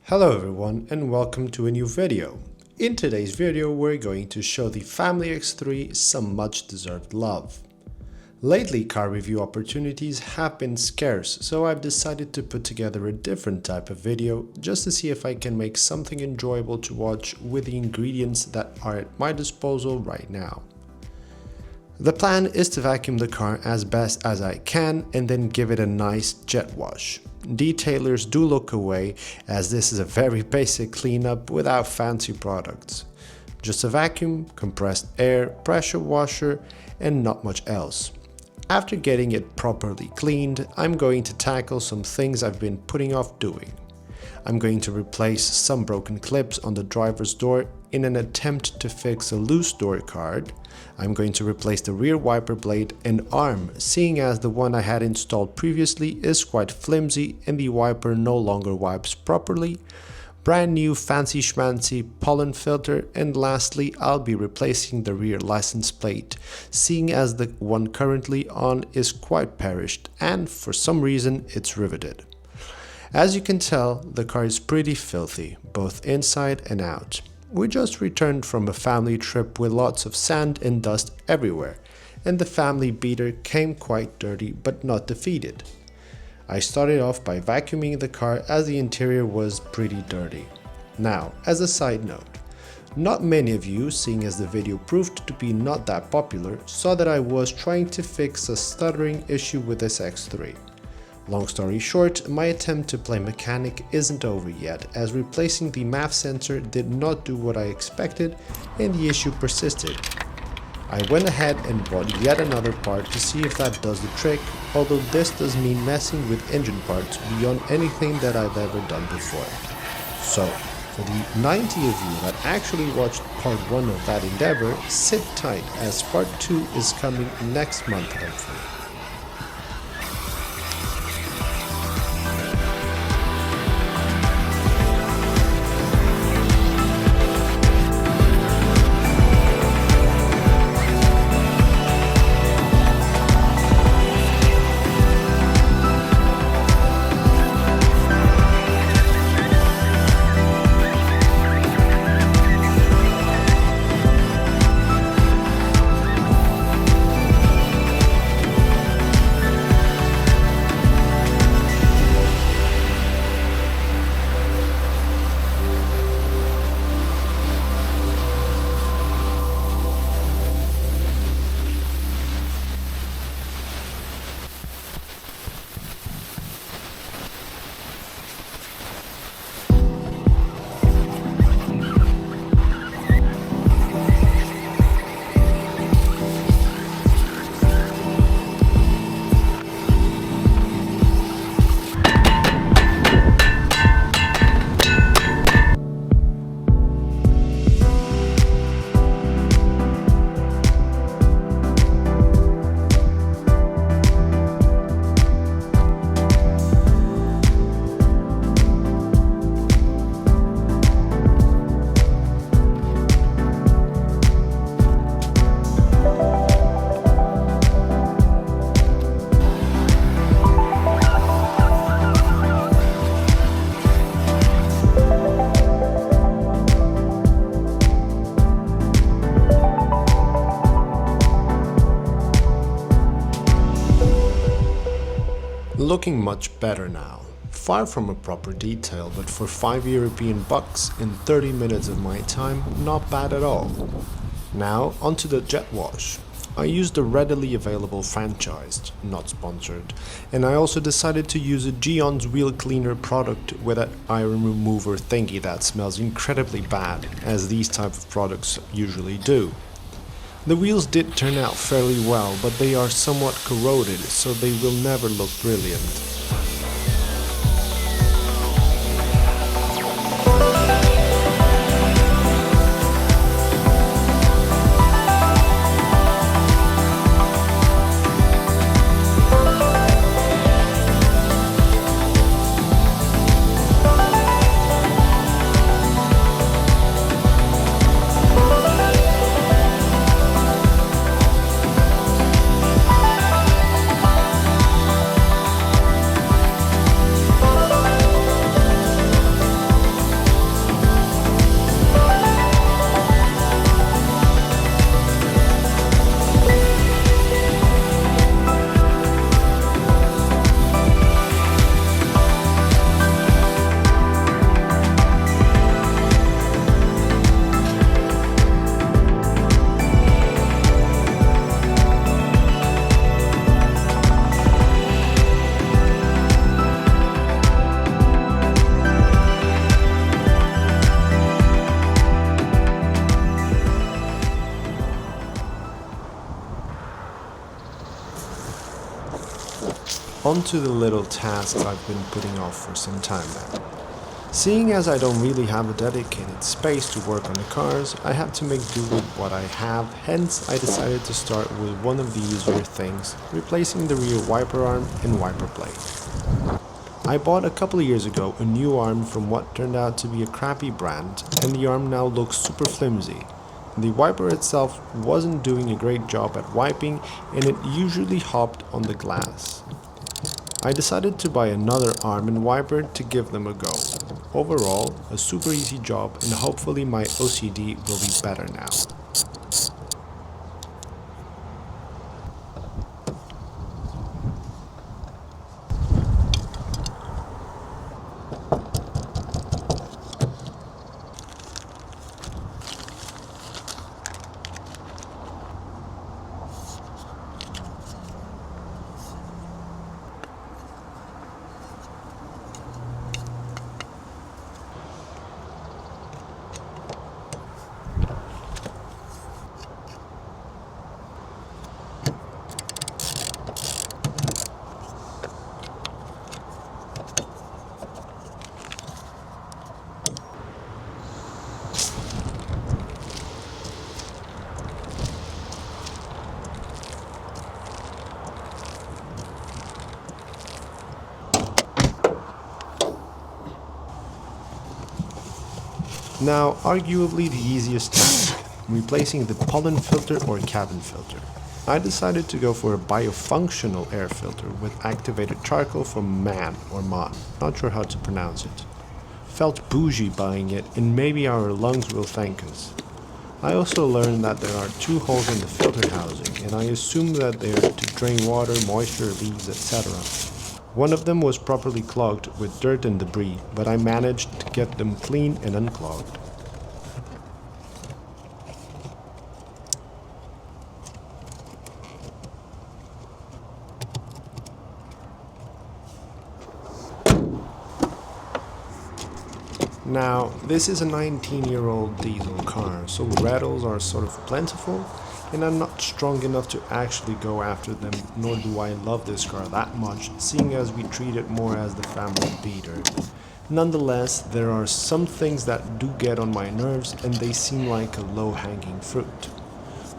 Hello everyone and welcome to a new video. In today's video we're going to show the Family X3 some much deserved love. Lately car review opportunities have been scarce, so I've decided to put together a different type of video just to see if I can make something enjoyable to watch with the ingredients that are at my disposal right now. The plan is to vacuum the car as best as I can and then give it a nice jet wash. Detailers do look away as this is a very basic cleanup without fancy products. Just a vacuum, compressed air, pressure washer and not much else. After getting it properly cleaned, I'm going to tackle some things I've been putting off doing. I'm going to replace some broken clips on the driver's door in an attempt to fix a loose door card. I'm going to replace the rear wiper blade and arm, seeing as the one I had installed previously is quite flimsy and the wiper no longer wipes properly. Brand new fancy schmancy pollen filter, and lastly I'll be replacing the rear license plate, seeing as the one currently on is quite perished and for some reason it's riveted. As you can tell, the car is pretty filthy, both inside and out. We just returned from a family trip with lots of sand and dust everywhere, and the family beater came quite dirty but not defeated. I started off by vacuuming the car as the interior was pretty dirty. Now, as a side note, not many of you, seeing as the video proved to be not that popular, saw that I was trying to fix a stuttering issue with this X3. Long story short, my attempt to play mechanic isn't over yet, as replacing the MAF sensor did not do what I expected and the issue persisted. I went ahead and bought yet another part to see if that does the trick, although this does mean messing with engine parts beyond anything that I've ever done before. So, for the 90 of you that actually watched part 1 of that endeavor, sit tight as part 2 is coming next month hopefully. Looking much better now. Far from a proper detail, but for 5 European bucks in 30 minutes of my time, not bad at all. Now onto the jet wash. I used a readily available franchised, not sponsored, and I also decided to use a Geon's wheel cleaner product with that iron remover thingy that smells incredibly bad, as these type of products usually do. The wheels did turn out fairly well, but they are somewhat corroded, so they will never look brilliant. On to the little tasks I've been putting off for some time now. Seeing as I don't really have a dedicated space to work on the cars, I have to make do with what I have, hence I decided to start with one of the easier things, replacing the rear wiper arm and wiper blade. I bought a couple of years ago a new arm from what turned out to be a crappy brand, and the arm now looks super flimsy. The wiper itself wasn't doing a great job at wiping, and it usually hopped on the glass. I decided to buy another arm and wiper to give them a go. Overall, a super easy job, and hopefully my OCD will be better now. Now, arguably the easiest task, replacing the pollen filter or cabin filter. I decided to go for a biofunctional air filter with activated charcoal from MAN or MAN, not sure how to pronounce it. Felt bougie buying it, and maybe our lungs will thank us. I also learned that there are 2 holes in the filter housing, and I assumed that they are to drain water, moisture, leaves, etc. One of them was properly clogged with dirt and debris, but I managed to get them clean and unclogged. Now, this is a 19-year-old diesel car, so rattles are sort of plentiful, and I'm not strong enough to actually go after them, nor do I love this car that much, seeing as we treat it more as the family beater. Nonetheless, there are some things that do get on my nerves, and they seem like a low-hanging fruit.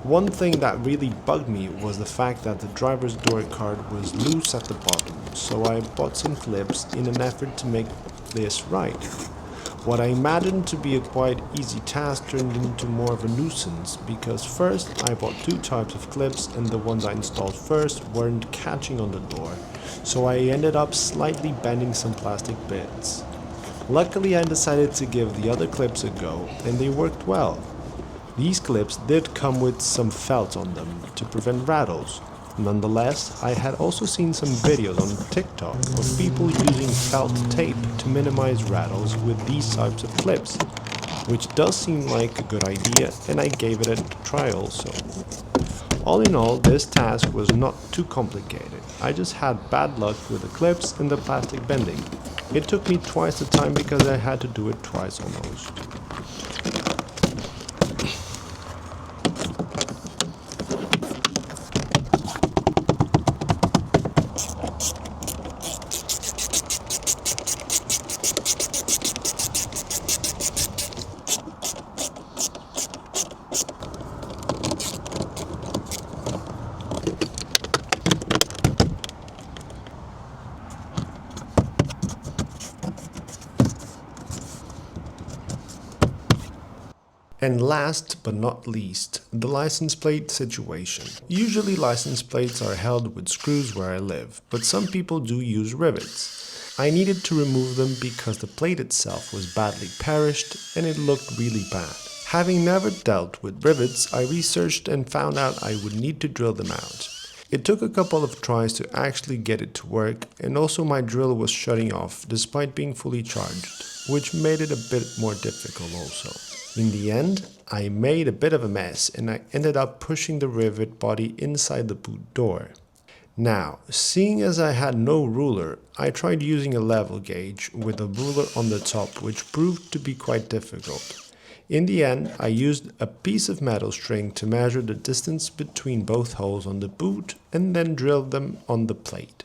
One thing that really bugged me was the fact that the driver's door card was loose at the bottom, so I bought some clips in an effort to make this right. What I imagined to be a quite easy task turned into more of a nuisance, because first I bought 2 types of clips and the ones I installed first weren't catching on the door, so I ended up slightly bending some plastic bits. Luckily I decided to give the other clips a go, and they worked well. These clips did come with some felt on them to prevent rattles. Nonetheless, I had also seen some videos on TikTok of people using felt tape to minimize rattles with these types of clips, which does seem like a good idea, and I gave it a try also. All in all, this task was not too complicated. I just had bad luck with the clips and the plastic bending. It took me twice the time because I had to do it twice almost. And last but not least, the license plate situation. Usually license plates are held with screws where I live, but some people do use rivets. I needed to remove them because the plate itself was badly perished and it looked really bad. Having never dealt with rivets, I researched and found out I would need to drill them out. It took a couple of tries to actually get it to work, and also my drill was shutting off despite being fully charged, which made it a bit more difficult also. In the end, I made a bit of a mess and I ended up pushing the rivet body inside the boot door. Now, seeing as I had no ruler, I tried using a level gauge with a ruler on the top, which proved to be quite difficult. In the end, I used a piece of metal string to measure the distance between both holes on the boot and then drilled them on the plate.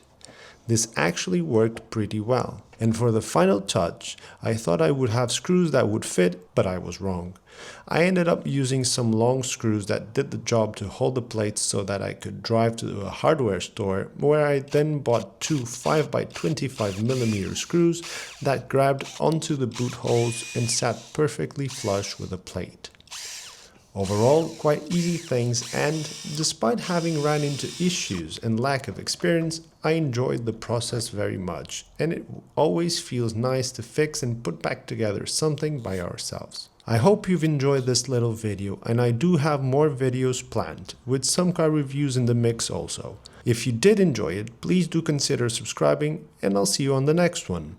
This actually worked pretty well. And for the final touch, I thought I would have screws that would fit, but I was wrong. I ended up using some long screws that did the job to hold the plates so that I could drive to a hardware store, where I then bought two 5x25mm screws that grabbed onto the boot holes and sat perfectly flush with the plate. Overall, quite easy things, and despite having run into issues and lack of experience, I enjoyed the process very much, and it always feels nice to fix and put back together something by ourselves. I hope you've enjoyed this little video, and I do have more videos planned, with some car reviews in the mix also. If you did enjoy it, please do consider subscribing, and I'll see you on the next one.